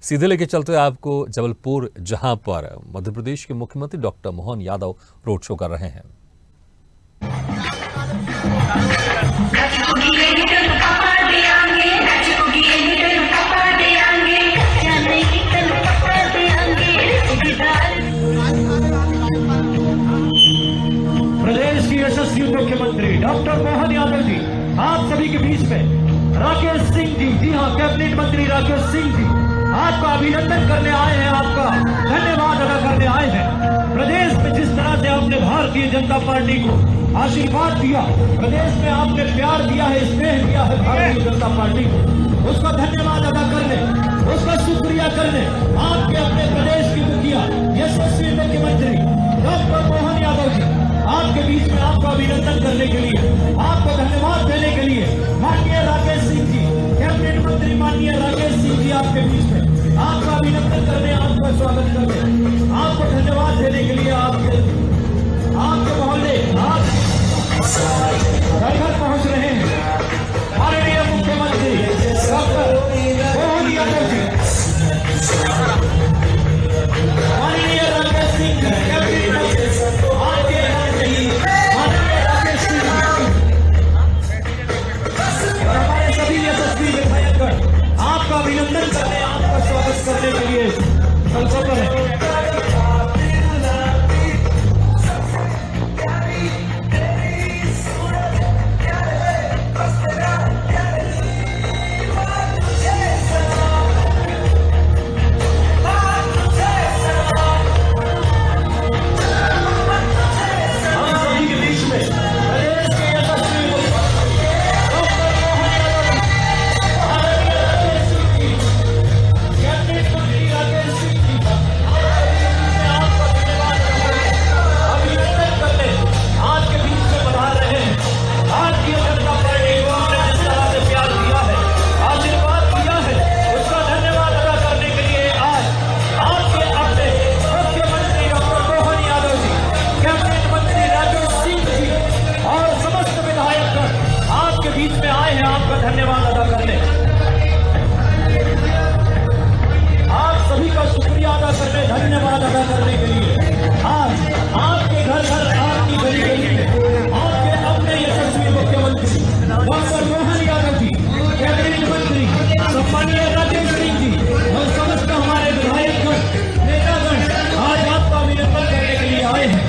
सीधे लेके चलते हैं आपको जबलपुर, जहां पर मध्य प्रदेश के मुख्यमंत्री doctor Mohan Yadav road show कर रहे हैं। प्रदेश की यशस्वी मुख्यमंत्री डॉक्टर मोहन यादव जी आप सभी के बीच में राकेश सिंह जी हाँ, कैबिनेट मंत्री राकेश सिंह जी आपका अभिनंदन करने आए हैं, आपका धन्यवाद अदा करने आए हैं। प्रदेश में जिस तरह से आपने भारतीय जनता पार्टी को आशीर्वाद दिया, प्रदेश में आपने प्यार दिया है, स्नेह दिया है भारतीय जनता पार्टी को, उसका धन्यवाद अदा करने, उसका शुक्रिया करने आपके अपने प्रदेश की मुखिया यशस्वी मुख्यमंत्री डॉक्टर मोहन यादव जी आपके बीच में आपका अभिनंदन करने के लिए, आपको धन्यवाद देने के लिए माननीय राकेश सिंह जी, कैबिनेट मंत्री माननीय राकेश सिंह जी आपके बीच में आपका अभिनंदन करने, आपका स्वागत करने, आपको धन्यवाद देने के लिए आपके मोहल्ले आप घर घर पहुंच रहे हैं। माननीय मुख्यमंत्री डॉक्टर मोहन यादव जी, माननीय राकेश सिंह जी, कैबिनेट मंत्री माननीय राकेश सिंह और हमारे सभी यशस्वी विधायकगण आपका अभिनंदन करने, आपका स्वागत करने के लिए संकल्प है। धन्यवाद अदा करने, आप सभी का शुक्रिया अदा करने, धन्यवाद अदा करने के लिए आज आपके घर घर, आपकी गली गली में आपके अपने यशस्वी मुख्यमंत्री डॉक्टर मोहन यादव जी, कैबिनेट मंत्री सम्मानीय राकेश सिंह जी और समस्त हमारे विधायकगण, नेतागण आज आपका अभिनंदन करने के लिए आए हैं।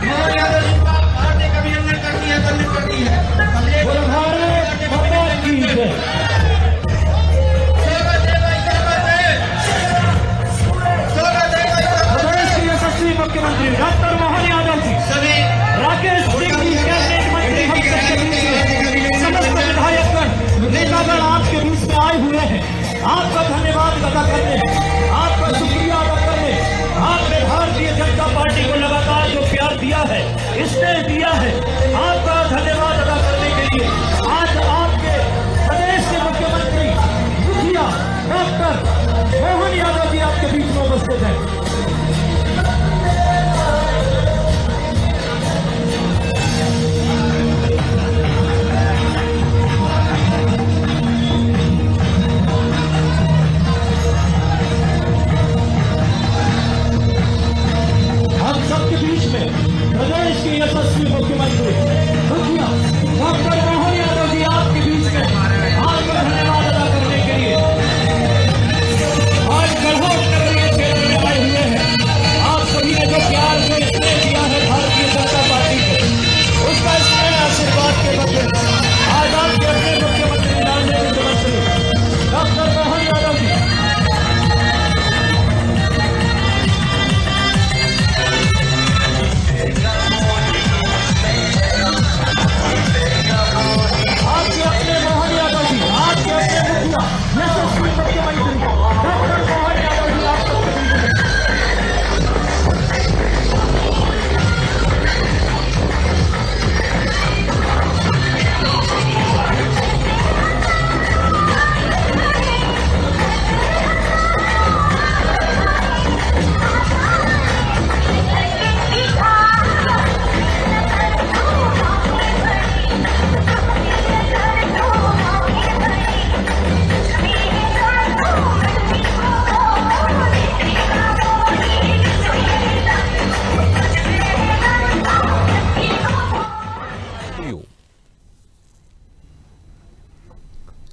मोहन यादव जी का हार्दिक अभिनंदन करती है, धन्यवाद करती है। मुख्यमंत्री डॉक्टर मोहन यादव जी, राकेश सिंह जी, कैबिनेट मंत्री हम सबके बीच में, समस्त विधायकगण, नेतागण आपके बीच में आए हुए हैं। आपका धन्यवाद अदा करने, आपका शुक्रिया अदा करने, आपने भारतीय जनता पार्टी को लगातार जो प्यार दिया है, स्नेह दिया है, आपका धन्यवाद अदा करने के लिए आज आपके प्रदेश के मुख्यमंत्री मुखिया डॉक्टर मोहन यादव जी आपके बीच में उपस्थित है। प्रदेश के यशस्वी मुख्यमंत्री मुखिया डॉक्टर मोहन यादव जी आपके बीच में आपका धन्यवाद अदा करने के लिए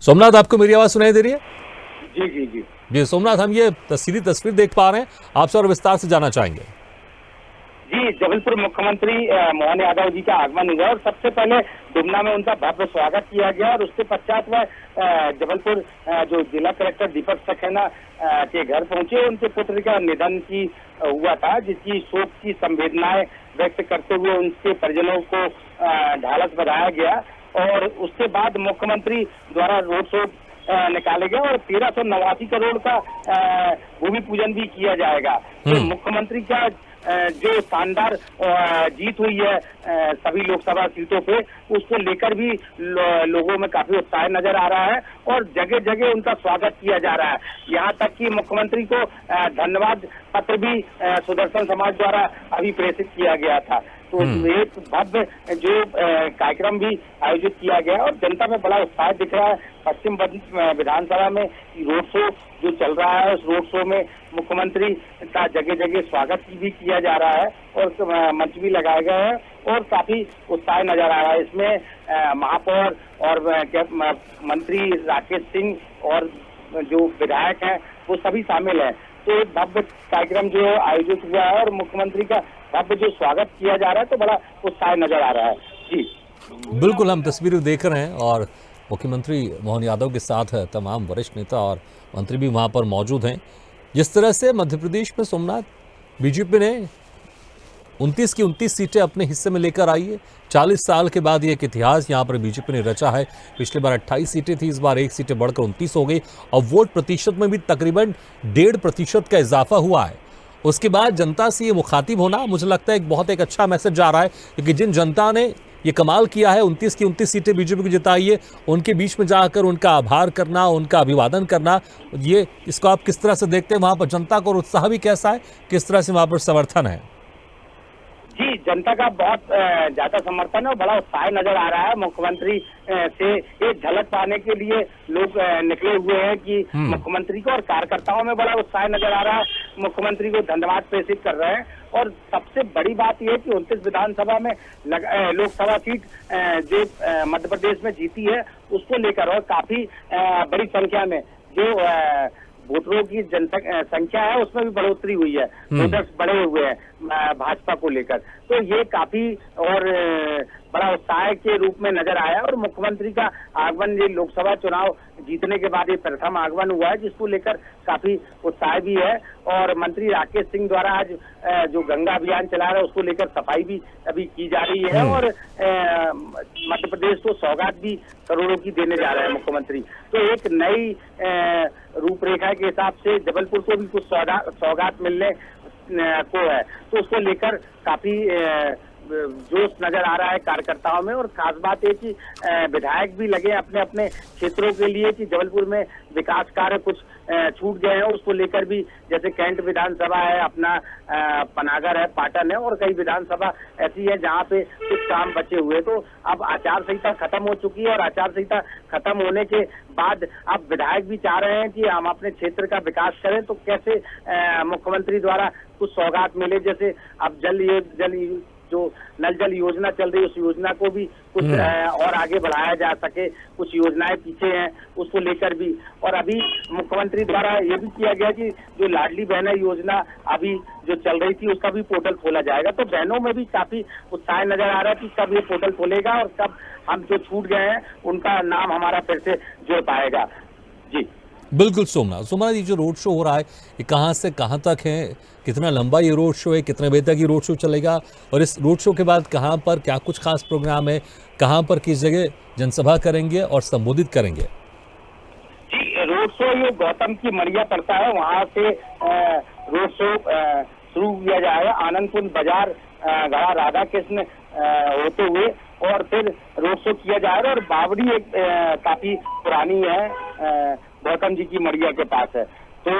सोमनाथ, आपको मेरी आवाज सुनाई दे रही है? जी जी जी जी सोमनाथ, हम ये सीधी तस्वीर देख पा रहे हैं, आपसे और विस्तार से जानना चाहेंगे। जी, जबलपुर मुख्यमंत्री मोहन यादव जी का आगमन हुआ और सबसे पहले डुमना में उनका भव्य स्वागत किया गया और उसके पश्चात वह जबलपुर जो जिला कलेक्टर दीपक सक्सेना के घर पहुंचे। उनके पुत्र का निधन की हुआ था, जिसकी शोक की संवेदनाएं व्यक्त करते हुए उनके परिजनों को ढालस बधाया गया और उसके बाद मुख्यमंत्री द्वारा रोड शो निकाले गए और 1389 करोड़ का भूमि पूजन भी किया जाएगा। तो मुख्यमंत्री का जो शानदार जीत हुई है सभी लोकसभा सीटों पे, उसको लेकर भी लोगों में काफी उत्साह नजर आ रहा है और जगह जगह उनका स्वागत किया जा रहा है। यहाँ तक कि मुख्यमंत्री को धन्यवाद पत्र भी सुदर्शन समाज द्वारा अभी प्रेषित किया गया था। तो एक भव्य जो कार्यक्रम भी आयोजित किया गया और जनता में बड़ा उत्साह दिख रहा है। पश्चिम विधानसभा में रोड शो जो चल रहा है, उस रोड शो में मुख्यमंत्री का जगह जगह स्वागत भी किया जा रहा है और मंच भी लगाए गए हैं और काफी उत्साह नजर आ रहा है। इसमें महापौर और मंत्री राकेश सिंह और जो विधायक हैं वो सभी शामिल हैं। तो एक भव्य कार्यक्रम जो आयोजित हुआ है और मुख्यमंत्री का भव्य जो स्वागत किया जा रहा है, तो बड़ा उत्साह नजर आ रहा है। जी बिल्कुल, हम तस्वीरें देख रहे हैं और मुख्यमंत्री मोहन यादव के साथ तमाम वरिष्ठ नेता और मंत्री भी वहां पर मौजूद हैं। जिस तरह से मध्य प्रदेश में सोमनाथ बीजेपी ने 29 की 29 सीटें अपने हिस्से में लेकर आई है। 40 साल के बाद ये एक इतिहास यहाँ पर बीजेपी ने रचा है। पिछली बार 28 सीटें थी, इस बार 1 सीटें बढ़कर 29 हो गई और वोट प्रतिशत में भी तकरीबन 1.5% का इजाफा हुआ है। उसके बाद जनता से ये मुखातिब होना मुझे लगता है एक अच्छा मैसेज जा रहा है, क्योंकि जिन जनता ने ये कमाल किया है, 29 की 29 सीटें बीजेपी को जिताई है, उनके बीच में जाकर उनका आभार करना, उनका अभिवादन करना, ये इसको आप किस तरह से देखते हैं? वहां पर जनता का उत्साह भी कैसा है, किस तरह से वहां पर समर्थन है? जी, जनता का बहुत ज्यादा समर्थन है और बड़ा उत्साह नजर आ रहा है। मुख्यमंत्री से एक झलक पाने के लिए लोग निकले हुए हैं कि मुख्यमंत्री को, और कार्यकर्ताओं में बड़ा उत्साह नजर आ रहा है। मुख्यमंत्री को धन्यवाद प्रेषित कर रहे हैं और सबसे बड़ी बात यह है कि 29 विधानसभा में लोकसभा सीट जो मध्य प्रदेश में जीती है, उसको लेकर और काफी बड़ी संख्या में जो वोटरों की संख्या है उसमें भी बढ़ोतरी हुई है, वोटर्स बढ़े हुए हैं भाजपा को लेकर। तो ये काफी और बड़ा उत्साह के रूप में नजर आया और मुख्यमंत्री का आगमन ये लोकसभा चुनाव जीतने के बाद ये प्रथम आगमन हुआ है, जिसको लेकर काफी उत्साह भी है। और मंत्री राकेश सिंह द्वारा आज जो गंगा अभियान चला रहा है उसको लेकर सफाई भी अभी की जा रही है और मध्य प्रदेश को सौगात भी करोड़ों की देने जा रहे हैं मुख्यमंत्री। तो एक नई रूपरेखा के हिसाब से जबलपुर को भी कुछ सौगात मिलने को है, तो उसको लेकर काफी जोश नजर आ रहा है कार्यकर्ताओं में। और खास बात है कि विधायक भी लगे अपने अपने क्षेत्रों के लिए कि जबलपुर में विकास कार्य कुछ छूट गए हैं, उसको लेकर भी, जैसे कैंट विधानसभा है, अपना पनागर है, पाटन है और कई विधानसभा ऐसी है जहां पे कुछ काम बचे हुए। तो अब आचार संहिता खत्म हो चुकी है और आचार संहिता खत्म होने के बाद अब विधायक भी चाह रहे हैं कि हम अपने क्षेत्र का विकास करें, तो कैसे मुख्यमंत्री द्वारा कुछ सौगात मिले। जैसे अब जल जो नल जल योजना चल रही है, उस योजना को भी कुछ और आगे बढ़ाया जा सके। कुछ योजनाएं पीछे हैं, उसको लेकर भी। और अभी मुख्यमंत्री द्वारा ये भी किया गया कि जो लाडली बहना योजना अभी जो चल रही थी, उसका भी पोर्टल खोला जाएगा। तो बहनों में भी काफी उत्साह नजर आ रहा है कि कब ये पोर्टल खोलेगा और कब हम जो छूट गए हैं उनका नाम हमारा फिर से जुड़ पाएगा। जी बिल्कुल सोमनाथ, ये जो रोड शो हो रहा है, ये कहाँ से कहाँ तक है, कितना लंबा ये रोड शो है, कितने बजे तक ये रोड शो चलेगा और इस रोड शो के बाद कहाँ पर क्या कुछ खास प्रोग्राम है, कहाँ पर किस जगह जनसभा करेंगे और संबोधित करेंगे? जी, रोड शो ये गौतम की मड़िया पड़ता है, वहाँ से रोड शो शुरू किया जाएगा। आनंदपुर बाजार घड़ा राधा कृष्ण होते हुए और फिर रोड शो किया जाएगा। और बावड़ी एक काफी पुरानी है, गौतम जी की मड़िया के पास है, तो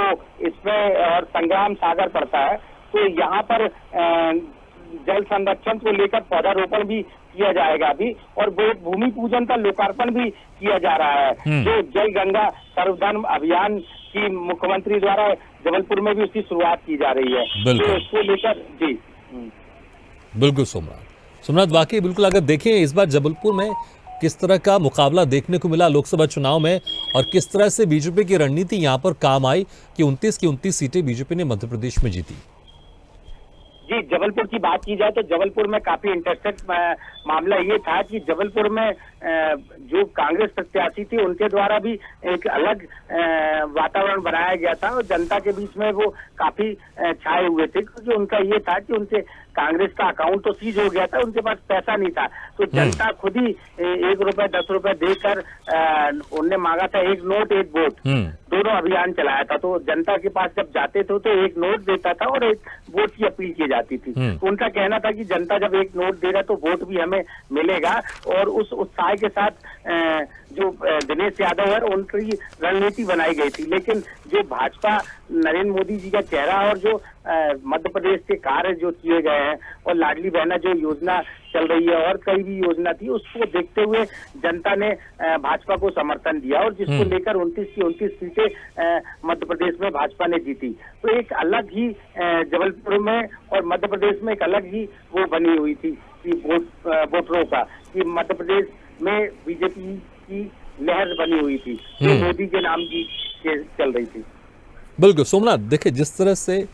इसमें और संग्राम सागर पड़ता है। तो यहाँ पर जल संरक्षण को लेकर पौधारोपण भी किया जाएगा अभी, और भूमि पूजन का लोकार्पण भी किया जा रहा है। जो जल गंगा सर्वधर्म अभियान की मुख्यमंत्री द्वारा जबलपुर में भी उसकी शुरुआत की जा रही है, तो इसको लेकर जी बिल्कुल सोमनाथ, वाकई बिल्कुल अगर देखें इस बार जबलपुर में किस तरह का मुकाबला देखने को मिला लोकसभा चुनाव में और किस तरह से बीजेपी की रणनीति यहां पर काम आई कि 29 की 29 सीटें बीजेपी ने मध्य प्रदेश में जीती। जी, जबलपुर की बात की जाए तो जबलपुर में काफी इंटरेस्टिंग मामला ये था कि जबलपुर में जो कांग्रेस प्रत्याशी थी उनके द्वारा भी एक अलग वातावरण बनाया गया था और जनता के बीच में वो काफी छाए हुए थे, क्योंकि उनका ये था कि उनके कांग्रेस का अकाउंट तो सीज हो गया था, उनके पास पैसा नहीं था, तो जनता खुद ही 1 रुपए 10 रुपए देकर उनने मांगा था एक नोट एक वोट, दोनों अभियान चलाया था। तो जनता के पास जब जाते थे तो एक नोट देता था और एक वोट की अपील की जाती थी। तो उनका कहना था कि जनता जब एक नोट दे रहा तो वोट भी हमें मिलेगा, और उस उत्साह के साथ जो दिनेश यादव है उनकी रणनीति बनाई गई थी। लेकिन जो भाजपा नरेंद्र मोदी जी का चेहरा और जो मध्य प्रदेश के कार्य जो किए गए हैं और लाडली बहना जो योजना चल रही है और कई भी योजना थी, उसको देखते हुए जनता ने भाजपा को समर्थन दिया और जिसको लेकर 29 की 29 सीटें मध्य प्रदेश में भाजपा ने जीती। तो एक अलग ही जबलपुर में और मध्य प्रदेश में एक अलग ही वो बनी हुई थी कि वोटरों का, कि मध्य प्रदेश में बीजेपी की लहर बनी हुई थी जो मोदी के नाम की चल रही थी। बिल्कुल सोमनाथ, देखिए जिस तरह से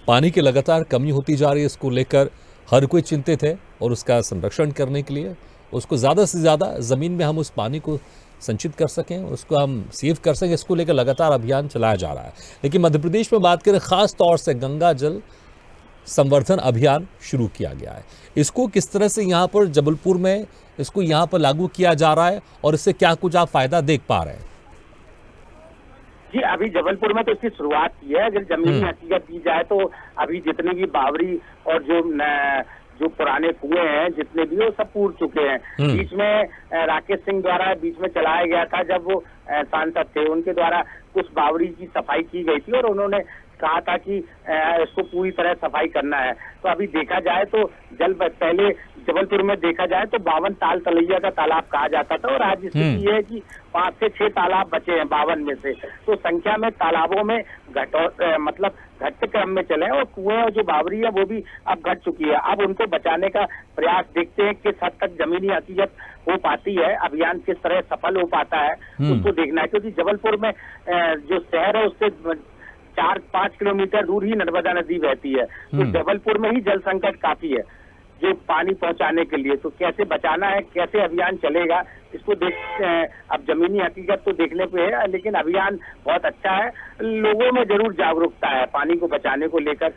पानी की लगातार कमी होती जा रही है, इसको लेकर हर कोई चिंतित है और उसका संरक्षण करने के लिए उसको ज़्यादा से ज़्यादा ज़मीन में हम उस पानी को संचित कर सकें, उसको हम सेव कर सकें, इसको लेकर लगातार अभियान चलाया जा रहा है। लेकिन मध्य प्रदेश में बात करें, ख़ास तौर से गंगा जल संवर्धन अभियान शुरू किया गया है। इसको किस तरह से यहाँ पर जबलपुर में इसको यहाँ पर लागू किया जा रहा है और इससे क्या कुछ आप फायदा देख पा रहे हैं? जी, अभी जबलपुर में तो इसकी शुरुआत की है। अगर जमीनी हकीकत की जाए तो अभी जितनी भी बावरी और जो पुराने कुएं हैं जितने भी वो सब पूर चुके हैं। बीच में राकेश सिंह द्वारा बीच में चलाया गया था, जब वो सांसद थे, उनके द्वारा कुछ बावरी की सफाई की गई थी और उन्होंने कहा था कि इसको पूरी तरह सफाई करना है। तो अभी देखा जाए तो पहले जबलपुर में देखा जाए तो 52 ताल तलैया का तालाब कहा जाता था और आज स्थिति ये है कि 5 से 6 तालाब बचे हैं 52 में से। तो संख्या में तालाबों में घटते क्रम में चले और कुएं और जो बावरी है वो भी अब घट चुकी है। अब उनको बचाने का प्रयास देखते हैं किस हद तक जमीनी हकीकत हो पाती है, अभियान किस तरह सफल हो पाता है, उसको देखना है। क्योंकि जबलपुर में जो शहर है उससे 4-5 किलोमीटर दूर ही नर्मदा नदी बहती है, तो जबलपुर में ही जल संकट काफी है जो पानी पहुंचाने के लिए। तो कैसे बचाना है, कैसे अभियान चलेगा, इसको अब जमीनी हकीकत तो देखने पे है, लेकिन अभियान बहुत अच्छा है। लोगों में जरूर जागरूकता है पानी को बचाने को लेकर,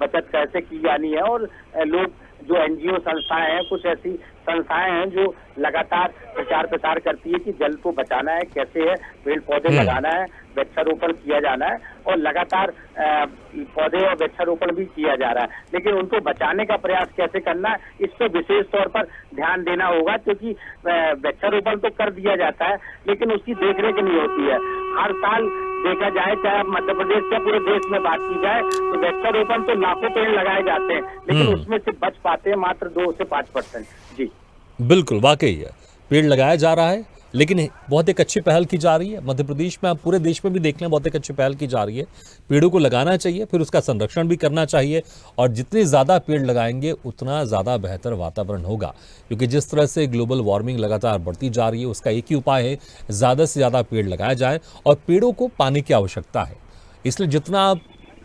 बचत कैसे की जानी है। और लोग जो एनजीओ संस्थाएं हैं, कुछ ऐसी संस्थाएं हैं जो लगातार प्रचार प्रसार करती है कि जल को बचाना है, कैसे है, पेड़ पौधे लगाना है, वृक्षारोपण किया जाना है और लगातार पौधे और वृक्षारोपण भी किया जा रहा है। लेकिन उनको बचाने का प्रयास कैसे करना है, इस पर विशेष तौर पर ध्यान देना होगा, क्योंकि वृक्षारोपण तो कर दिया जाता है लेकिन उसकी देखरेख नहीं होती है। हर साल देखा जाए, चाहे मध्य प्रदेश या पूरे देश में बात की जाए, तो वृक्षारोपण तो लाखों पेड़ लगाए जाते हैं लेकिन उसमें से बच पाते हैं मात्र 2 से 5%। जी बिल्कुल, वाकई है, पेड़ लगाया जा रहा है लेकिन बहुत एक अच्छी पहल की जा रही है मध्य प्रदेश में। आप पूरे देश में भी देख लें, बहुत एक अच्छी पहल की जा रही है। पेड़ों को लगाना चाहिए, फिर उसका संरक्षण भी करना चाहिए और जितने ज़्यादा पेड़ लगाएंगे उतना ज़्यादा बेहतर वातावरण होगा। क्योंकि जिस तरह से ग्लोबल वार्मिंग लगातार बढ़ती जा रही है, उसका एक ही उपाय है, ज़्यादा से ज़्यादा पेड़ लगाया जाए। और पेड़ों को पानी की आवश्यकता है, इसलिए जितना आप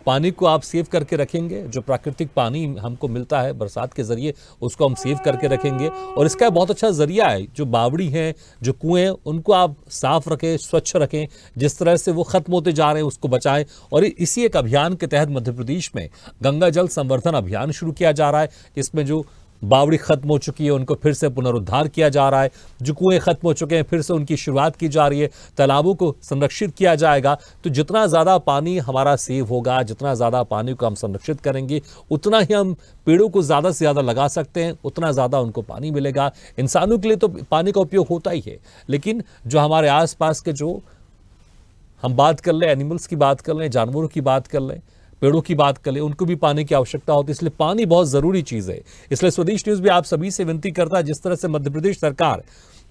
पानी को आप सेव करके रखेंगे, जो प्राकृतिक पानी हमको मिलता है बरसात के ज़रिए, उसको हम सेव करके रखेंगे। और इसका बहुत अच्छा ज़रिया है, जो बावड़ी हैं, जो कुएं हैं, उनको आप साफ़ रखें, स्वच्छ रखें। जिस तरह से वो ख़त्म होते जा रहे हैं उसको बचाएं। और इसी एक अभियान के तहत मध्य प्रदेश में गंगा जल संवर्धन अभियान शुरू किया जा रहा है, जिसमें जो बावड़ी खत्म हो चुकी है उनको फिर से पुनरुद्धार किया जा रहा है, जो कुएं खत्म हो चुके हैं फिर से उनकी शुरुआत की जा रही है, तालाबों को संरक्षित किया जाएगा। तो जितना ज़्यादा पानी हमारा सेव होगा, जितना ज़्यादा पानी को हम संरक्षित करेंगे, उतना ही हम पेड़ों को ज़्यादा से ज़्यादा लगा सकते हैं, उतना ज़्यादा उनको पानी मिलेगा। इंसानों के लिए तो पानी का उपयोग होता ही है, लेकिन जो हमारे आसपास के, जो हम बात कर लें, एनिमल्स की बात कर लें, जानवरों की बात कर लें, पेड़ों की बात करें, उनको भी पानी की आवश्यकता होती है। इसलिए पानी बहुत ज़रूरी चीज़ है। इसलिए स्वदेश न्यूज़ भी आप सभी से विनती करता है, जिस तरह से मध्य प्रदेश सरकार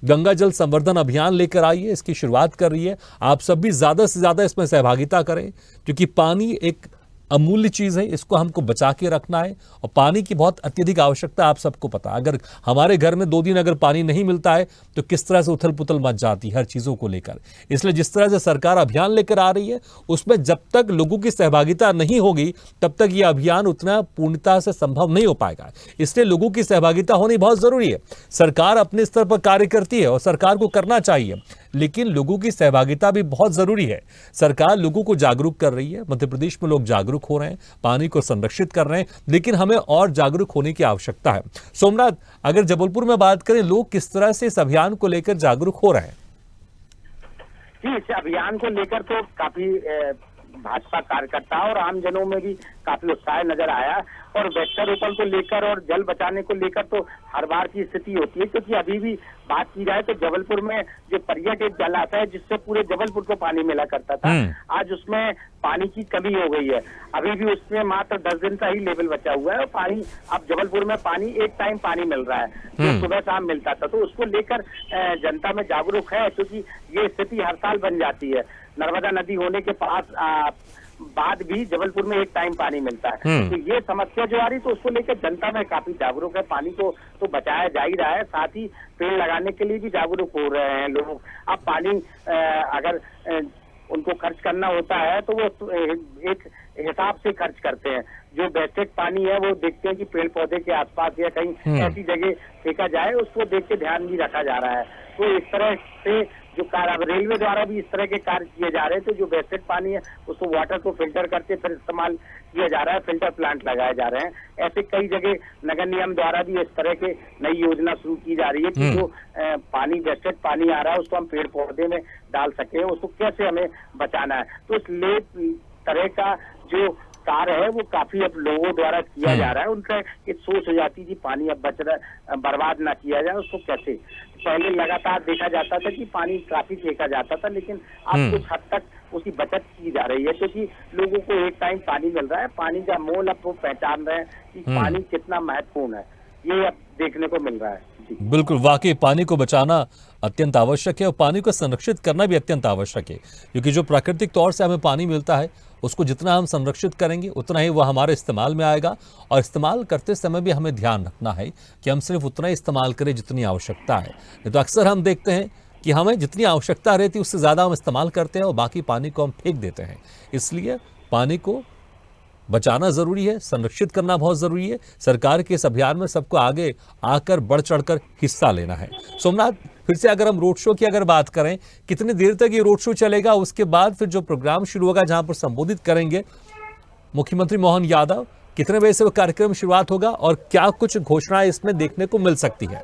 गंगा जल संवर्धन अभियान लेकर आई है, इसकी शुरुआत कर रही है, आप सब भी ज़्यादा से ज़्यादा इसमें सहभागिता करें, क्योंकि पानी एक अमूल्य चीज है, इसको हमको बचा के रखना है। और पानी की बहुत अत्यधिक आवश्यकता आप सबको पता है। अगर हमारे घर में 2 दिन अगर पानी नहीं मिलता है तो किस तरह से उथल पुथल मच जाती है हर चीजों को लेकर। इसलिए जिस तरह से सरकार अभियान लेकर आ रही है, उसमें जब तक लोगों की सहभागिता नहीं होगी तब तक यह अभियान उतना पूर्णता से संभव नहीं हो पाएगा। इसलिए लोगों की सहभागिता होनी बहुत जरूरी है। सरकार अपने स्तर पर कार्य करती है और सरकार को करना चाहिए, लेकिन लोगों की सहभागिता भी बहुत जरूरी है। सरकार लोगों को जागरूक कर रही है, मध्य प्रदेश में लोग जागरूक हो रहे हैं, पानी को संरक्षित कर रहे हैं, लेकिन हमें और जागरूक होने की आवश्यकता है। सोमनाथ, अगर जबलपुर में बात करें, लोग किस तरह से इस अभियान को लेकर जागरूक हो रहे हैं? जी, इस अभियान को लेकर तो काफी भाजपा कार्यकर्ता और आमजनों में भी काफी उत्साह नजर आया। और वृक्षारोपण को लेकर और जल बचाने को लेकर तो हर बार की स्थिति होती है, क्योंकि अभी भी बात की जाए तो जबलपुर में जो पर्यटक जलाशय है जिससे पूरे जबलपुर को पानी मिला करता था, आज उसमें पानी की कमी हो गई है। अभी भी उसमें मात्र 10 दिन का ही लेवल बचा हुआ है और पानी अब जबलपुर में पानी एक टाइम पानी मिल रहा है जो सुबह शाम मिलता था। तो उसको लेकर जनता में जागरूक है, क्योंकि ये स्थिति हर साल बन जाती है। नर्मदा नदी होने के पास बाद भी जबलपुर में एक टाइम पानी मिलता है। तो ये समस्या जो आ रही तो उसको लेकर जनता में काफी जागरूक है। पानी को तो बचाया जा ही रहा है, साथ ही पेड़ लगाने के लिए भी जागरूक हो रहे हैं लोग। अब पानी अगर उनको खर्च करना होता है तो वो एक हिसाब से खर्च करते हैं। जो वेस्टेज पानी है वो देखते हैं कि पेड़ पौधे के आसपास या कहीं ऐसी जगह फेंका जाए, उसको देख के ध्यान भी रखा जा रहा है। तो इस तरह से जो कार्य अब रेलवे द्वारा भी इस तरह के कार्य किए जा रहे हैं। तो जो वेस्टेज पानी है उसको वाटर को फिल्टर करके फिर इस्तेमाल किया जा रहा है, फिल्टर प्लांट लगाए जा रहे हैं। ऐसे कई जगह नगर निगम द्वारा भी इस तरह के नई योजना शुरू की जा रही है कि जो पानी वेस्टेज पानी आ रहा है उसको हम पेड़ पौधे में डाल सके, उसको कैसे हमें बचाना है। तो इस तरह का जो कार्य है वो काफी अब लोगों द्वारा किया जा रहा है। उनका एक सोच हो जाती कि पानी अब बच रहा, बर्बाद ना किया जाए, उसको कैसे। पहले लगातार देखा जाता था कि पानी काफी फेंका जाता था, लेकिन अब कुछ हद तक उसकी बचत की जा रही है, क्योंकि लोगों को एक टाइम पानी मिल रहा है। पानी का मोल अब वो पहचान रहे हैं कि पानी कितना महत्वपूर्ण है, ये अब देखने को मिल रहा है। बिल्कुल, वाकई पानी को बचाना अत्यंत आवश्यक है और पानी को संरक्षित करना भी अत्यंत आवश्यक है, क्योंकि जो प्राकृतिक तौर से हमें पानी मिलता है उसको जितना हम संरक्षित करेंगे उतना ही वह हमारे इस्तेमाल में आएगा। और इस्तेमाल करते समय भी हमें ध्यान रखना है कि हम सिर्फ उतना ही इस्तेमाल करें जितनी आवश्यकता है। नहीं तो अक्सर हम देखते हैं कि हमें जितनी आवश्यकता रहती है उससे ज़्यादा हम इस्तेमाल करते हैं और बाकी पानी को हम फेंक देते हैं। इसलिए पानी को बचाना जरूरी है, संरक्षित करना बहुत जरूरी है। सरकार के इस अभियान में सबको आगे आकर बढ़ चढ़कर हिस्सा लेना है। सोमनाथ, फिर से अगर हम रोड शो की अगर बात करें, कितनी देर तक ये रोड शो चलेगा? उसके बाद फिर जो प्रोग्राम शुरू होगा जहां पर संबोधित करेंगे मुख्यमंत्री मोहन यादव, कितने बजे से वो कार्यक्रम शुरुआत होगा और क्या कुछ घोषणाएं इसमें देखने को मिल सकती है?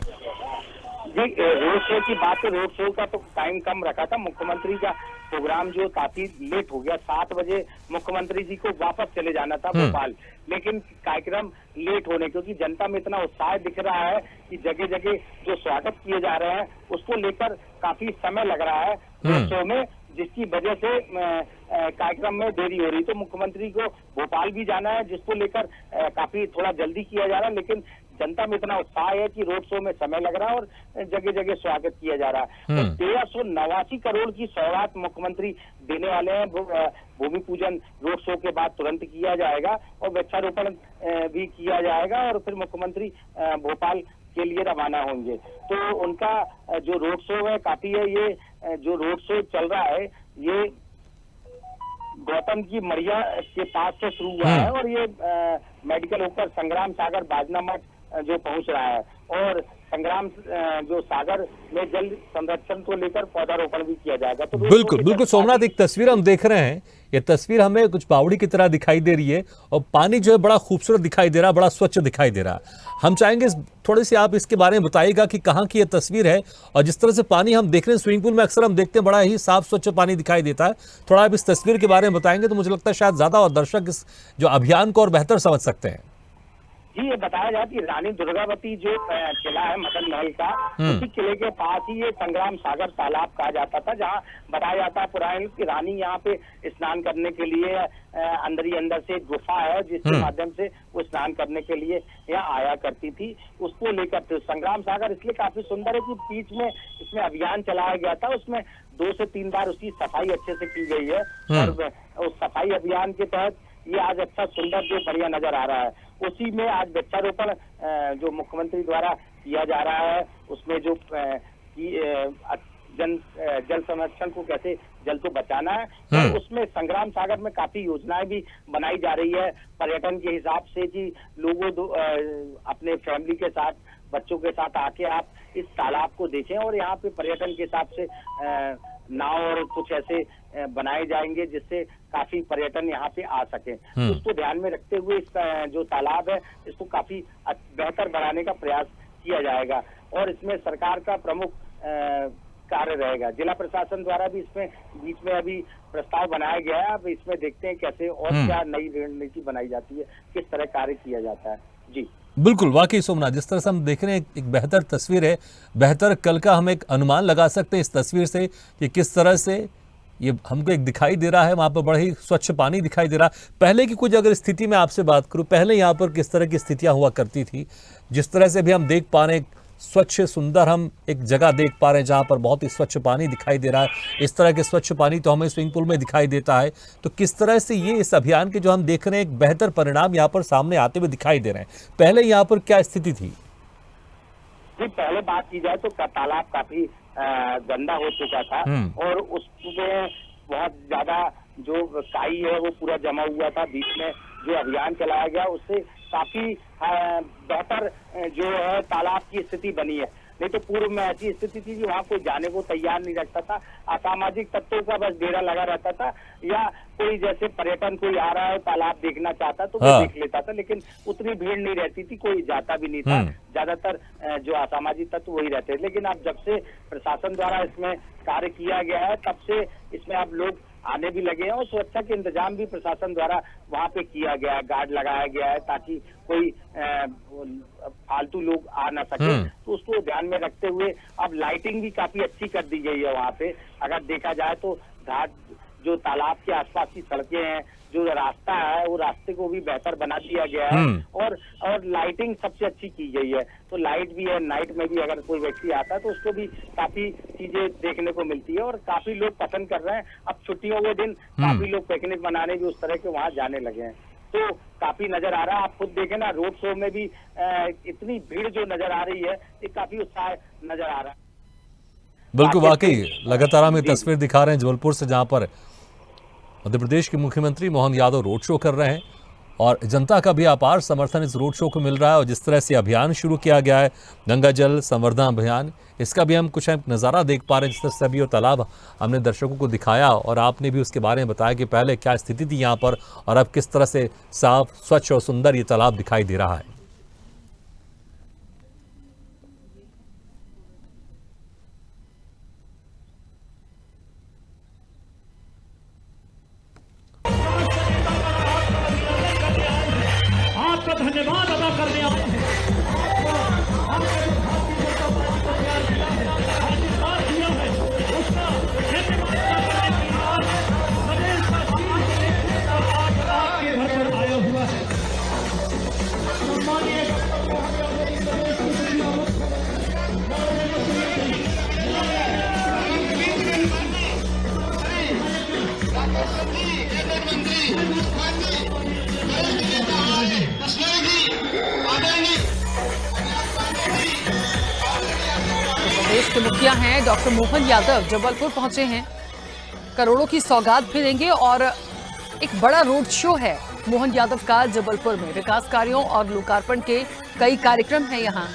जी, रोड शो की बात है। रोड शो का तो टाइम कम रखा था। मुख्यमंत्री का प्रोग्राम जो काफी लेट हो गया, 7 बजे मुख्यमंत्री जी को वापस चले जाना था भोपाल, लेकिन कार्यक्रम लेट होने, क्योंकि जनता में इतना उत्साह दिख रहा है कि जगह जगह जो स्वागत किए जा रहे हैं उसको लेकर काफी समय लग रहा है रोड शो में, जिसकी वजह से कार्यक्रम में देरी हो रही। तो मुख्यमंत्री को भोपाल भी जाना है, जिसको लेकर काफी थोड़ा जल्दी किया जा रहा है, लेकिन जनता में इतना उत्साह है कि रोड शो में समय लग रहा है और जगह जगह स्वागत किया जा रहा है। तो 1389 करोड़ की सौगात मुख्यमंत्री देने वाले हैं। भूमि पूजन रोड शो के बाद तुरंत किया जाएगा और वृक्षारोपण भी किया जाएगा और फिर मुख्यमंत्री भोपाल के लिए रवाना होंगे। तो उनका जो रोड शो है काफी है। ये जो रोड शो चल रहा है ये गौतम की मड़िया के पास से शुरू हुआ है और ये मेडिकल होकर संग्राम सागर बाजना मठ जो पहुंच रहा है। और संग्राम जो सागर में जल संरक्षण को लेकर पौधारोपण भी किया जाएगा। तो बिल्कुल बिल्कुल सोमनाथ, एक तस्वीर हम देख रहे हैं। ये तस्वीर हमें कुछ बावड़ी की तरह दिखाई दे रही है और पानी जो है बड़ा खूबसूरत दिखाई दे रहा है, बड़ा स्वच्छ दिखाई दे रहा है। हम चाहेंगे थोड़ी सी आप इसके बारे में बताइएगा कि कहाँ की ये तस्वीर है और जिस तरह से पानी हम देख रहे हैं स्विमिंग पूल में अक्सर हम देखते हैं बड़ा ही साफ स्वच्छ पानी दिखाई देता है। थोड़ा आप इस तस्वीर के बारे में बताएंगे तो मुझे लगता है शायद ज्यादा और दर्शक इस जो अभियान को और बेहतर समझ सकते हैं। जी, ये बताया जाता है रानी दुर्गावती जो किला है मदन महल का, उसी किले के पास ही ये संग्राम सागर तालाब कहा जाता था, जहाँ बताया जाता है पुराने कि रानी यहाँ पे स्नान करने के लिए अंदर से गुफा है जिसके माध्यम से वो स्नान करने के लिए यहाँ आया करती थी। उसको लेकर तो संग्राम सागर इसलिए काफी सुंदर है कि बीच में इसमें अभियान चलाया गया था, उसमें 2 से 3 बार उसकी सफाई अच्छे से की गई है और उस सफाई अभियान के तहत ये आज अच्छा सुंदर जो बढ़िया नजर आ रहा है। उसी में आज वृक्षारोपण जो मुख्यमंत्री द्वारा किया जा रहा है, उसमें जो जल संरक्षण को कैसे जल को बचाना है, तो उसमें संग्राम सागर में काफी योजनाएं भी बनाई जा रही है पर्यटन के हिसाब से कि लोगों अपने फैमिली के साथ, बच्चों के साथ आके आप इस तालाब को देखें। और यहाँ पे पर्यटन के हिसाब से नाव और कुछ ऐसे बनाए जाएंगे जिससे काफी पर्यटन यहाँ पे आ सके। तो उसको ध्यान में रखते हुए इस जो तालाब है इसको काफी बेहतर बनाने का प्रयास किया जाएगा और इसमें सरकार का प्रमुख कार्य रहेगा। जिला प्रशासन द्वारा भी इसमें बीच में अभी प्रस्ताव बनाया गया है। अब इसमें देखते हैं कैसे और क्या नई रणनीति बनाई जाती है, किस तरह कार्य किया जाता है। जी बिल्कुल, वाकई सोमनाथ, जिस तरह से हम देख रहे हैं एक बेहतर तस्वीर है, बेहतर कल का हम एक अनुमान लगा सकते हैं इस तस्वीर से कि किस तरह से ये हमको एक दिखाई दे रहा है। वहाँ पर बड़ा ही स्वच्छ पानी दिखाई दे रहा है। पहले की कुछ अगर स्थिति में आपसे बात करूँ, पहले यहाँ पर किस तरह की स्थितियाँ हुआ करती थी, जिस तरह से भी हम देख पा रहे हैं स्वच्छ सुंदर हम एक जगह देख पा रहे हैं जहाँ पर बहुत ही स्वच्छ पानी दिखाई दे रहा है। इस तरह के स्वच्छ पानी तो हमें स्विमिंग पूल में दिखाई देता है। तो किस तरह से ये इस अभियान के जो हम देख रहे हैं एक बेहतर परिणाम यहाँ पर सामने आते हुए दिखाई दे रहे हैं। पहले यहाँ पर क्या स्थिति थी? जी, पहले बात की जाए तो तालाब काफी गंदा हो चुका था और उसमें बहुत ज्यादा जो काई है वो पूरा जमा हुआ था। बीच में जो अभियान चलाया गया उससे काफी बेहतर जो है तालाब की स्थिति बनी है। नहीं तो पूर्व में ऐसी स्थिति थी कि वहाँ कोई जाने को तैयार नहीं रहता था, असामाजिक तत्वों का बस डेरा लगा रहता था, या कोई जैसे पर्यटन कोई आ रहा है तालाब देखना चाहता तो वो देख लेता था, लेकिन उतनी भीड़ नहीं रहती थी, कोई जाता भी नहीं था। ज्यादातर जो असामाजिक तत्व वही रहते। लेकिन अब जब से प्रशासन द्वारा इसमें कार्य किया गया है तब से इसमें अब लोग आने भी लगे हैं और सुरक्षा के इंतजाम भी प्रशासन द्वारा वहाँ पे किया गया है, गार्ड लगाया गया है ताकि कोई फालतू लोग आ ना सके। तो उसको ध्यान में रखते हुए अब लाइटिंग भी काफी अच्छी कर दी गई है वहाँ पे। अगर देखा जाए तो घाट जो तालाब के आसपास की सड़कें हैं, जो रास्ता है वो रास्ते को भी बेहतर बना दिया गया है और लाइटिंग सबसे अच्छी की गई है। तो लाइट भी है, नाइट में भी अगर कोई व्यक्ति आता है तो उसको भी काफी चीजें देखने को मिलती है और काफी लोग पसंद कर रहे हैं। अब छुट्टियों के दिन काफी लोग पिकनिक मनाने भी उस तरह के वहाँ जाने लगे हैं, तो काफी नजर आ रहा है। आप खुद देखें ना, रोड शो में भी इतनी भीड़ जो नजर आ रही है, ये काफी उत्साह नजर आ रहा है। बिल्कुल, वाकई लगातार हम ये तस्वीर दिखा रहे हैं जबलपुर से, जहां पर मध्य प्रदेश के मुख्यमंत्री मोहन यादव रोड शो कर रहे हैं और जनता का भी अपार समर्थन इस रोड शो को मिल रहा है। और जिस तरह से अभियान शुरू किया गया है, गंगा जल संवर्धन अभियान, इसका भी हम कुछ नज़ारा देख पा रहे हैं। जिस तरह से अभी वो तालाब हमने दर्शकों को दिखाया और आपने भी उसके बारे में बताया कि पहले क्या स्थिति थी यहाँ पर और अब किस तरह से साफ, स्वच्छ और सुंदर ये तालाब दिखाई दे रहा है। आपका धन्यवाद अदा करने आए हैं। आशीर्वाद दिया है उसका धन्यवाद करने के बाद प्रदेश का आज आपके घर पर आया हुआ है। सम्मानीय प्रदेश के मुखिया हैं डॉक्टर मोहन यादव जबलपुर पहुंचे हैं, करोड़ों की सौगात भी देंगे और एक बड़ा रोड शो है मोहन यादव का जबलपुर में। विकास कार्यों और लोकार्पण के कई कार्यक्रम हैं यहाँ।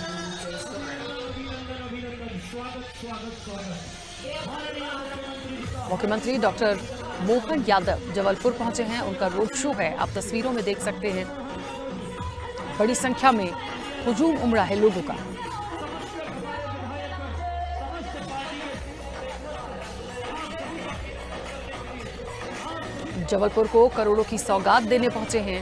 मुख्यमंत्री डॉक्टर मोहन यादव जबलपुर पहुंचे हैं, उनका रोड शो है, आप तस्वीरों में देख सकते हैं। बड़ी संख्या में हुजूम उमड़ा है लोगों का। जबलपुर को करोड़ों की सौगात देने पहुंचे हैं।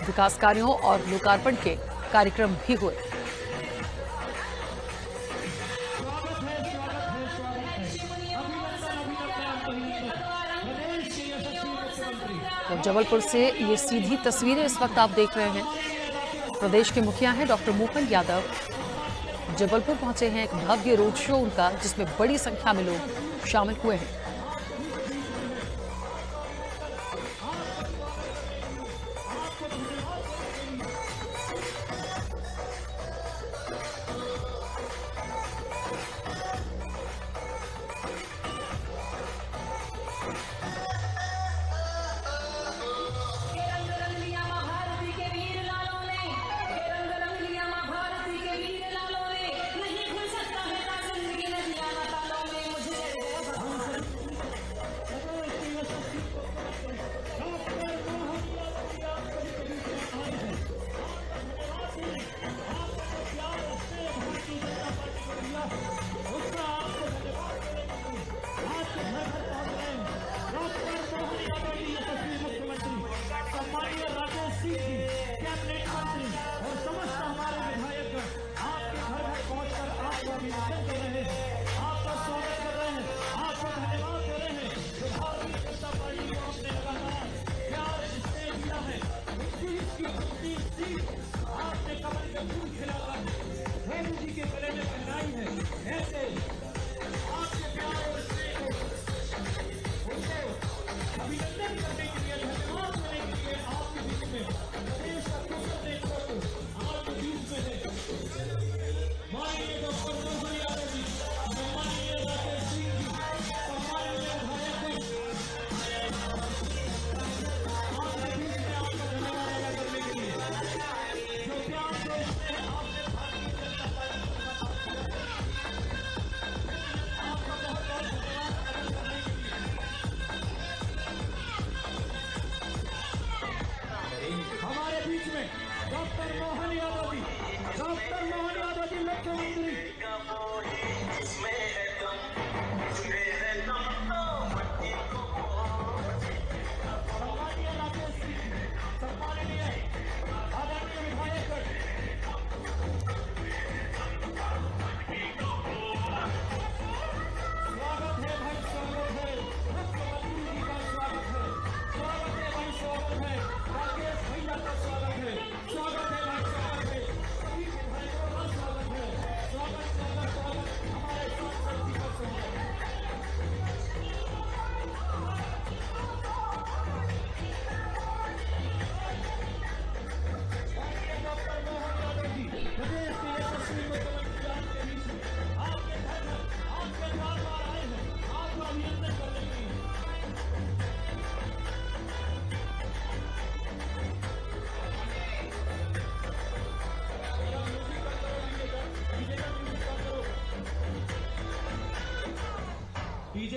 विकास कार्यों और लोकार्पण के कार्यक्रम भी हुए। तो जबलपुर से ये सीधी तस्वीरें इस वक्त आप देख रहे हैं। प्रदेश के मुखिया हैं डॉक्टर मोहन यादव जबलपुर पहुंचे हैं, एक भव्य रोड शो उनका जिसमें बड़ी संख्या में लोग शामिल हुए हैं।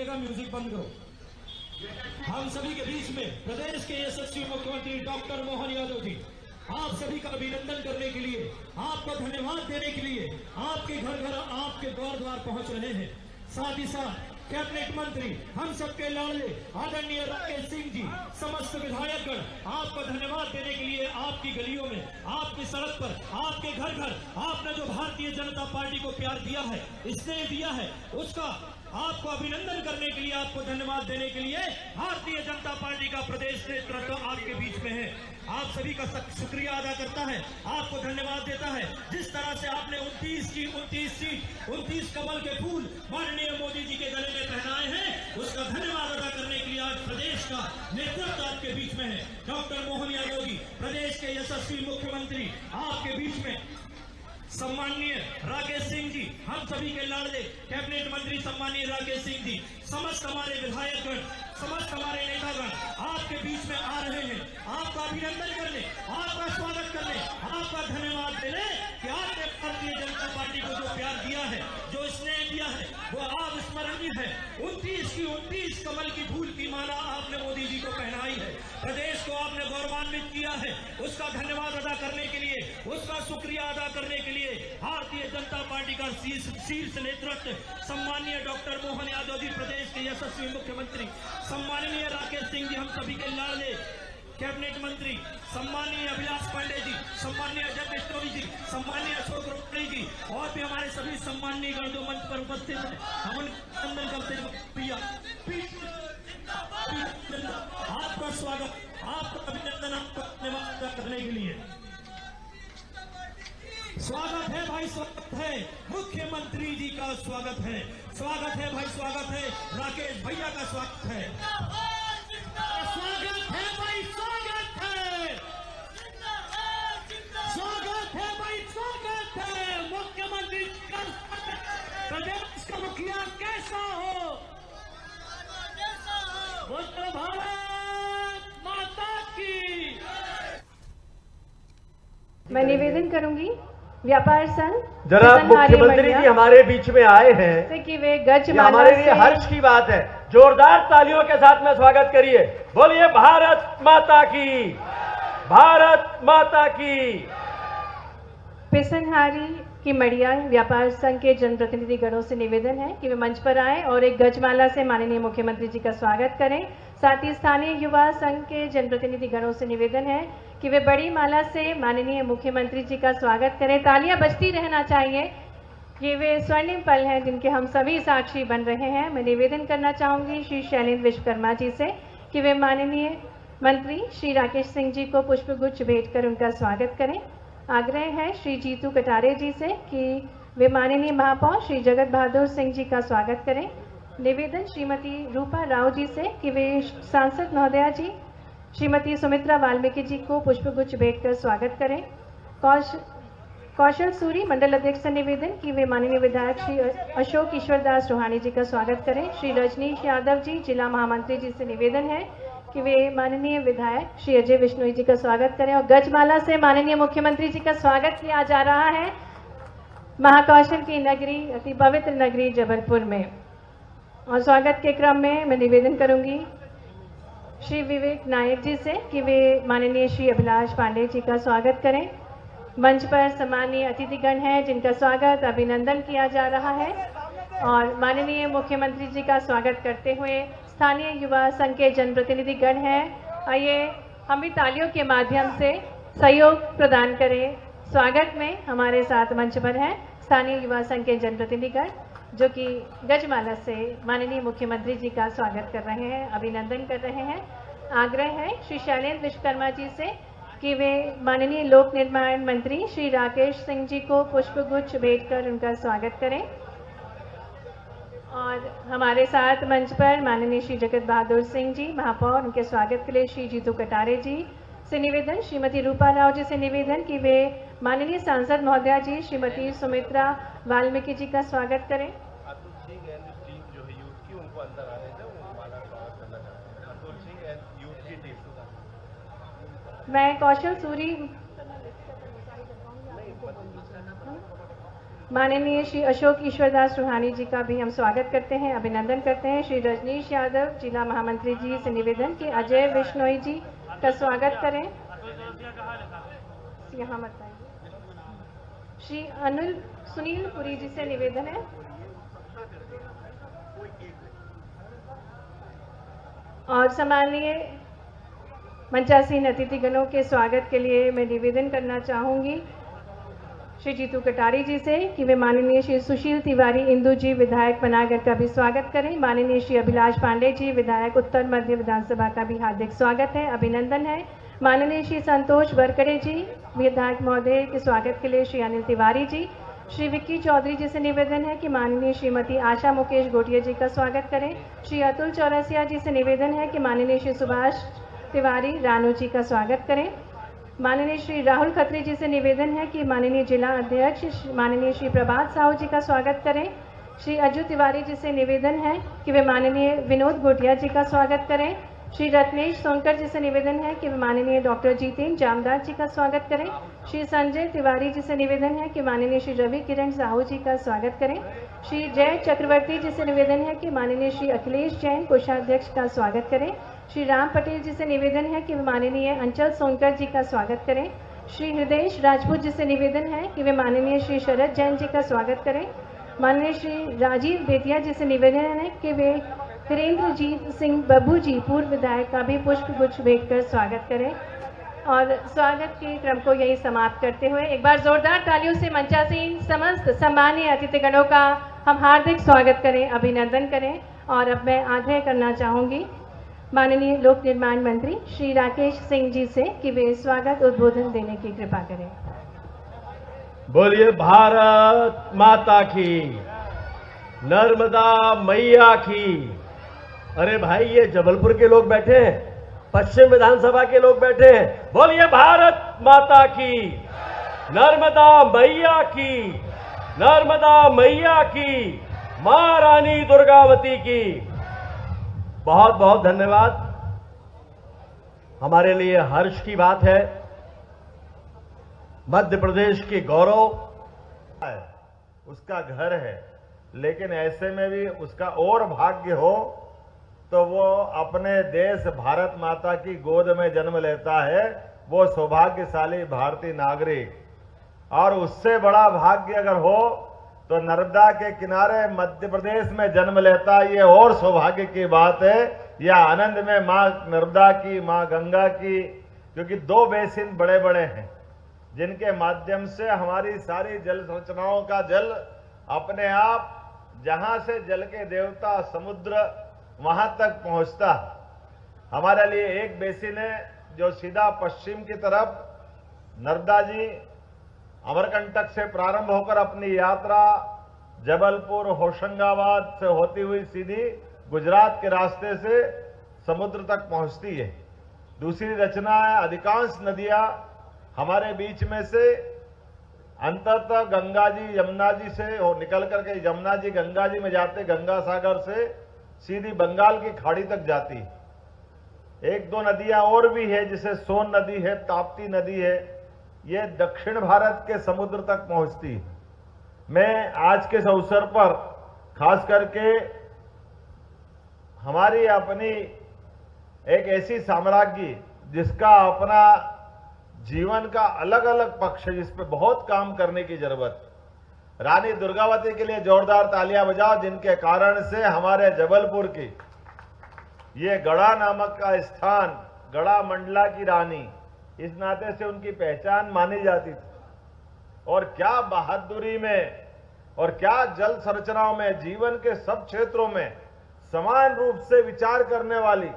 का म्यूजिक बंद करो। हम सभी के बीच में प्रदेश के यशस्वी मुख्यमंत्री डॉक्टर मोहन यादव जी आप सभी का अभिनंदन करने के लिए, आपको धन्यवाद देने के लिए आपके घर घर आपके द्वार द्वार पहुंच रहे हैं। साथ ही साथ कैबिनेट मंत्री हम सबके लाडले आदरणीय राकेश सिंह जी, समस्त विधायकगण आपको धन्यवाद देने के लिए आपकी गलियों में, आपकी सड़क पर, आपके घर घर आपने जो भारतीय जनता पार्टी को प्यार दिया है, स्नेह दिया है, उसका आपको अभिनंदन करने के लिए, आपको धन्यवाद देने के लिए भारतीय जनता पार्टी का प्रदेश नेतृत्व आपके बीच में है। आप सभी का शुक्रिया अदा करता है, आपको धन्यवाद देता है। जिस तरह से आपने 29 कमल के फूल माननीय मोदी जी के गले में पहनाए हैं, उसका धन्यवाद अदा करने के लिए आज प्रदेश का नेतृत्व आपके बीच में है। डॉक्टर मोहन यादव जी, प्रदेश के यशस्वी मुख्यमंत्री आपके बीच में, सम्माननीय राकेश सिंह जी, हम सभी के लाडले कैबिनेट मंत्री सम्माननीय राकेश सिंह जी, समस्त हमारे विधायकगण, समस्त हमारे नेतागण आपके बीच में आ रहे हैं, आपका अभिनंदन करने, आपका स्वागत करने, आपका धन्यवाद देने कि आपने भारतीय जनता पार्टी को जो प्यार दिया है, जो स्नेह दिया है, वो अविस्मरणीय है। 29 कमल की फूल की माला आपने मोदी जी को पहनाई है, प्रदेश को आपने गौरवान्वित किया है, उसका धन्यवाद अदा करने के लिए, उसका शुक्रिया अदा करने के लिए भारतीय जनता पार्टी का शीर्ष नेतृत्व सम्माननीय डॉक्टर मोहन यादव जी, प्रदेश के यशस्वी मुख्यमंत्री सम्माननीय राकेश सिंह जी, हम सभी के लाडले कैबिनेट मंत्री सम्माननीय अभिलाष पांडे जी, सम्माननीय अजय बिश्नोई जी, सम्माननीय अशोक रोपड़े जी और भी हमारे सभी सम्माननीय गण जो मंच पर उपस्थित हैं, हम उनका अभिनंदन करते हैं। आपका स्वागत, आपका अभिनंदन, आपका धन्यवाद करने के लिए स्वागत है भाई, स्वागत है मुख्यमंत्री जी का स्वागत है, स्वागत है भाई, स्वागत है राकेश भैया का स्वागत है, स्वागत है भाई, स्वागत है, स्वागत है भाई, स्वागत है मुख्यमंत्री का। प्रदेश का मुखिया कैसा हो, बोलो भारत माता की। मैं निवेदन करूंगी व्यापार संघ जनाब मुख्यमंत्री जी हमारे बीच में आए हैं कि वे गज हमारे लिए हर्ष की बात है। जोरदार तालियों के साथ में स्वागत करिए। बोलिए भारत माता की, भारत माता की। पिसनहारी की मड़िया व्यापार संघ के जनप्रतिनिधि गणों से निवेदन है कि वे मंच पर आए और एक गजमाला से माननीय मुख्यमंत्री जी का स्वागत करें। साथ ही स्थानीय युवा संघ के जनप्रतिनिधि गणों से निवेदन है कि वे बड़ी माला से माननीय मुख्यमंत्री जी का स्वागत करें। तालियां बजती रहना चाहिए, ये वे स्वर्णिम पल हैं जिनके हम सभी साक्षी बन रहे हैं। मैं निवेदन करना चाहूंगी श्री शैलेंद्र विश्वकर्मा जी से कि वे माननीय मंत्री श्री राकेश सिंह जी को पुष्पगुच्छ भेंट कर उनका स्वागत करें। आग्रह है श्री जीतू कटारे जी से कि वे माननीय महापौर श्री जगत बहादुर सिंह जी का स्वागत करें। निवेदन श्रीमती रूपा राव जी से कि वे सांसद महोदया जी श्रीमती सुमित्रा वाल्मीकि जी को पुष्पगुच्छ भेंट कर स्वागत करें। कौशल सूरी मंडल अध्यक्ष से निवेदन कि वे माननीय विधायक श्री अशोक ईश्वरदास रोहानी जी का स्वागत करें। श्री रजनीश यादव जी जिला महामंत्री जी से निवेदन है कि वे माननीय विधायक श्री अजय बिश्नोई जी का स्वागत करें। और गजमाला से माननीय मुख्यमंत्री जी का स्वागत किया जा रहा है महाकौशल की नगरी, अति पवित्र नगरी जबलपुर में। और स्वागत के क्रम में मैं निवेदन करूंगी श्री विवेक नायक जी से कि वे माननीय श्री अभिलाष पांडे जी का स्वागत करें। मंच पर सम्मानीय अतिथिगण हैं जिनका स्वागत अभिनंदन किया जा रहा है। और माननीय मुख्यमंत्री जी का स्वागत करते हुए स्थानीय युवा संघ के जनप्रतिनिधि गण हैं, आइए हम भी तालियों के माध्यम से सहयोग प्रदान करें। स्वागत में हमारे साथ मंच पर हैं स्थानीय युवा संघ के जनप्रतिनिधिगण जो कि गजमाला से माननीय मुख्यमंत्री जी का स्वागत कर रहे हैं, अभिनंदन कर रहे हैं। आग्रह है श्री शैलेंद्र विश्वकर्मा जी से कि वे माननीय लोक निर्माण मंत्री श्री राकेश सिंह जी को पुष्पगुच्छ भेंट कर उनका स्वागत करें। और हमारे साथ मंच पर माननीय श्री जगत बहादुर सिंह जी महापौर, उनके स्वागत के लिए श्री जीतू कटारे जी से निवेदन, श्रीमती रूपा राव जी से निवेदन कि वे माननीय सांसद महोदया जी श्रीमती सुमित्रा वाल्मीकि जी का स्वागत करें। मैं कौशल सूरी माननीय श्री अशोक ईश्वरदास रूहानी जी का भी हम स्वागत करते हैं, अभिनंदन करते हैं। श्री रजनीश यादव जिला महामंत्री जी से निवेदन कि अजय बिश्नोई जी का स्वागत करें। यहाँ मत आइए। श्री सुनील पुरी जी से निवेदन है। और सम्माननीय मंचासीन अतिथिगणों के स्वागत के लिए मैं निवेदन करना चाहूंगी श्री जीतू कटारी जी से कि वे माननीय श्री सुशील तिवारी इंदू जी विधायक बनागर का भी स्वागत करें। माननीय श्री अभिलाष पांडे जी विधायक उत्तर मध्य विधानसभा का भी हार्दिक स्वागत है, अभिनंदन है। माननीय श्री संतोष वरकड़े जी विधायक महोदय के स्वागत के लिए श्री अनिल तिवारी जी। श्री विक्की चौधरी जी से निवेदन है कि माननीय श्रीमती आशा मुकेश गोटिया जी का स्वागत करें। श्री अतुल चौरसिया जी से निवेदन है कि माननीय श्री सुभाष तिवारी रानू जी का स्वागत करें। माननीय श्री राहुल खत्री जी से निवेदन है कि माननीय जिला अध्यक्ष माननीय श्री प्रभात साहू जी का स्वागत करें। श्री अजू तिवारी जी से निवेदन है कि वे माननीय विनोद गोटिया जी का स्वागत करें। श्री रत्नेश सोनकर जी से निवेदन है कि वे माननीय डॉक्टर जितेंद्र जामदार जी का स्वागत करें। श्री संजय तिवारी जी से निवेदन है कि माननीय श्री रवि किरण साहू जी का स्वागत करें। श्री जय चक्रवर्ती जी से निवेदन है कि माननीय श्री अखिलेश जैन कोषाध्यक्ष का स्वागत करें। श्री राम पटेल जी से निवेदन है कि वे माननीय अंचल सोनकर जी का स्वागत करें। श्री हृदयेश राजपूत जी से निवेदन है कि वे माननीय श्री शरद जैन जी का स्वागत करें। माननीय श्री राजीव बेतिया जी से निवेदन है कि वे वीरेंद्रजीत सिंह बब्बू जी पूर्व विधायक का भी पुष्प गुच्छ भेंटकर स्वागत करें। और स्वागत के क्रम को यही समाप्त करते हुए एक बार जोरदार तालियों से मंचासीन समस्त सम्मानीय अतिथिगणों का हम हार्दिक स्वागत करें, अभिनंदन करें। और अब मैं आग्रह करना चाहूँगी माननीय लोक निर्माण मंत्री श्री राकेश सिंह जी से कि वे स्वागत उद्बोधन देने की कृपा करें। बोलिए भारत माता की, नर्मदा मैया की। अरे भाई, ये जबलपुर के लोग बैठे हैं, पश्चिम विधानसभा के लोग बैठे हैं। बोलिए भारत माता की, नर्मदा मैया की, नर्मदा मैया की, मां रानी दुर्गावती की। बहुत बहुत धन्यवाद। हमारे लिए हर्ष की बात है। मध्य प्रदेश की गौरव है, उसका घर है, लेकिन ऐसे में भी उसका और भाग्य हो तो वो अपने देश भारत माता की गोद में जन्म लेता है, वो सौभाग्यशाली भारतीय नागरिक। और उससे बड़ा भाग्य अगर हो तो नर्मदा के किनारे मध्य प्रदेश में जन्म लेता है, ये और सौभाग्य की बात है। यह आनंद में मां नर्मदा की, मां गंगा की, क्योंकि दो बेसिन बड़े बड़े हैं जिनके माध्यम से हमारी सारी जल संरचनाओं का जल अपने आप, जहां से जल के देवता समुद्र, वहां तक पहुंचता है। हमारे लिए एक बेसिन है जो सीधा पश्चिम की तरफ नर्मदा जी अमरकंटक से प्रारंभ होकर अपनी यात्रा जबलपुर होशंगाबाद से होती हुई सीधी गुजरात के रास्ते से समुद्र तक पहुंचती है। दूसरी रचना है, अधिकांश नदियां हमारे बीच में से अंततः गंगा जी यमुना जी से निकल करके यमुना जी गंगा जी में जाते, गंगा सागर से सीधी बंगाल की खाड़ी तक जाती। एक दो नदियां और भी है, जैसे सोन नदी है, ताप्ती नदी है, ये दक्षिण भारत के समुद्र तक पहुंचती है। मैं आज के इस अवसर पर खास करके हमारी अपनी एक ऐसी साम्राज्ञी जिसका अपना जीवन का अलग अलग पक्ष है, जिस पे बहुत काम करने की जरूरत, रानी दुर्गावती के लिए जोरदार तालियां बजाओ, जिनके कारण से हमारे जबलपुर की ये गढ़ा नामक का स्थान, गढ़ा मंडला की रानी, इस नाते से उनकी पहचान मानी जाती थी। और क्या बहादुरी में और क्या जल संरचनाओं में, जीवन के सब क्षेत्रों में समान रूप से विचार करने वाली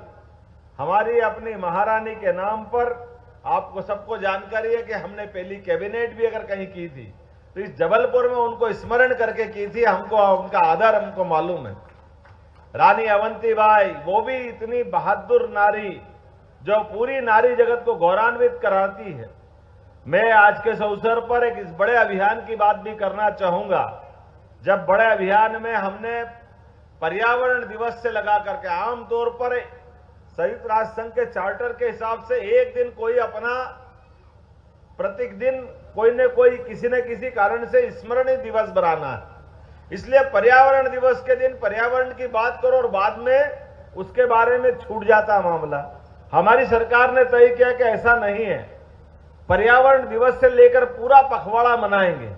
हमारी अपनी महारानी के नाम पर आपको सबको जानकारी है कि हमने पहली कैबिनेट भी अगर कहीं की थी तो इस जबलपुर में उनको स्मरण करके की थी। हमको उनका आदर हमको मालूम है। रानी अवंतीबाई, वो भी इतनी बहादुर नारी जो पूरी नारी जगत को गौरवान्वित कराती है। मैं आज के इस अवसर पर एक इस बड़े अभियान की बात भी करना चाहूंगा। जब बड़े अभियान में हमने पर्यावरण दिवस से लगा करके, आमतौर पर संयुक्त राष्ट्र संघ के चार्टर के हिसाब से एक दिन कोई अपना प्रत्येक दिन कोई न कोई किसी न किसी कारण से स्मरणीय दिवस बनाना है। इसलिए पर्यावरण दिवस के दिन पर्यावरण की बात करो और बाद में उसके बारे में छूट जाता मामला। हमारी सरकार ने तय किया कि ऐसा नहीं है, पर्यावरण दिवस से लेकर पूरा पखवाड़ा मनाएंगे।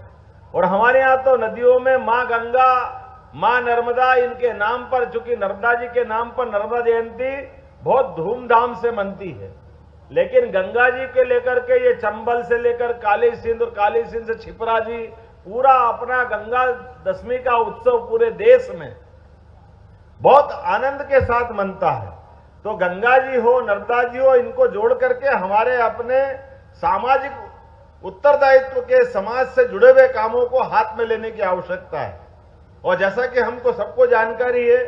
और हमारे यहाँ तो नदियों में माँ गंगा, माँ नर्मदा, इनके नाम पर, चूंकि नर्मदा जी के नाम पर नर्मदा जयंती बहुत धूमधाम से मनती है, लेकिन गंगा जी के लेकर के ये चंबल से लेकर काली सिंध और काली सिंध से छिपरा जी पूरा अपना गंगा दशमी का उत्सव पूरे देश में बहुत आनंद के साथ मनता है। तो गंगा जी हो, नर्मदा जी हो, इनको जोड़ करके हमारे अपने सामाजिक उत्तरदायित्व के समाज से जुड़े हुए कामों को हाथ में लेने की आवश्यकता है। और जैसा कि हमको सबको जानकारी है,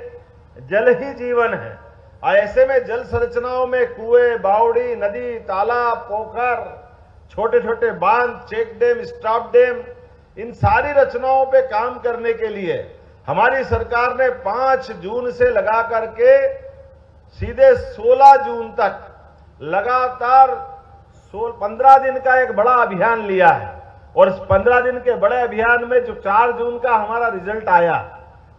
जल ही जीवन है। और ऐसे में जल संरचनाओं में कुएं, बावड़ी, नदी, तालाब, पोखर, छोटे छोटे बांध, चेक डैम, स्टॉप डैम, इन सारी रचनाओं पे काम करने के लिए हमारी सरकार ने 5 जून से लगा करके सीधे 16 जून तक लगातार 15 दिन का एक बड़ा अभियान लिया है। और इस 15 दिन के बड़े अभियान में जो 4 जून का हमारा रिजल्ट आया,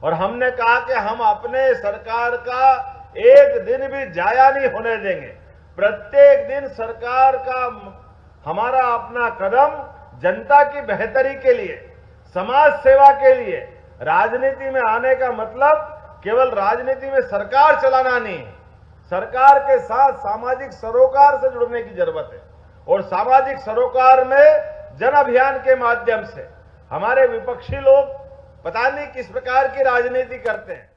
और हमने कहा कि हम अपने सरकार का एक दिन भी जाया नहीं होने देंगे। प्रत्येक दिन सरकार का हमारा अपना कदम जनता की बेहतरी के लिए, समाज सेवा के लिए, राजनीति में आने का मतलब केवल राजनीति में सरकार चलाना नहीं, सरकार के साथ सामाजिक सरोकार से जुड़ने की जरूरत है। और सामाजिक सरोकार में जन अभियान के माध्यम से हमारे विपक्षी लोग पता नहीं किस प्रकार की राजनीति करते हैं।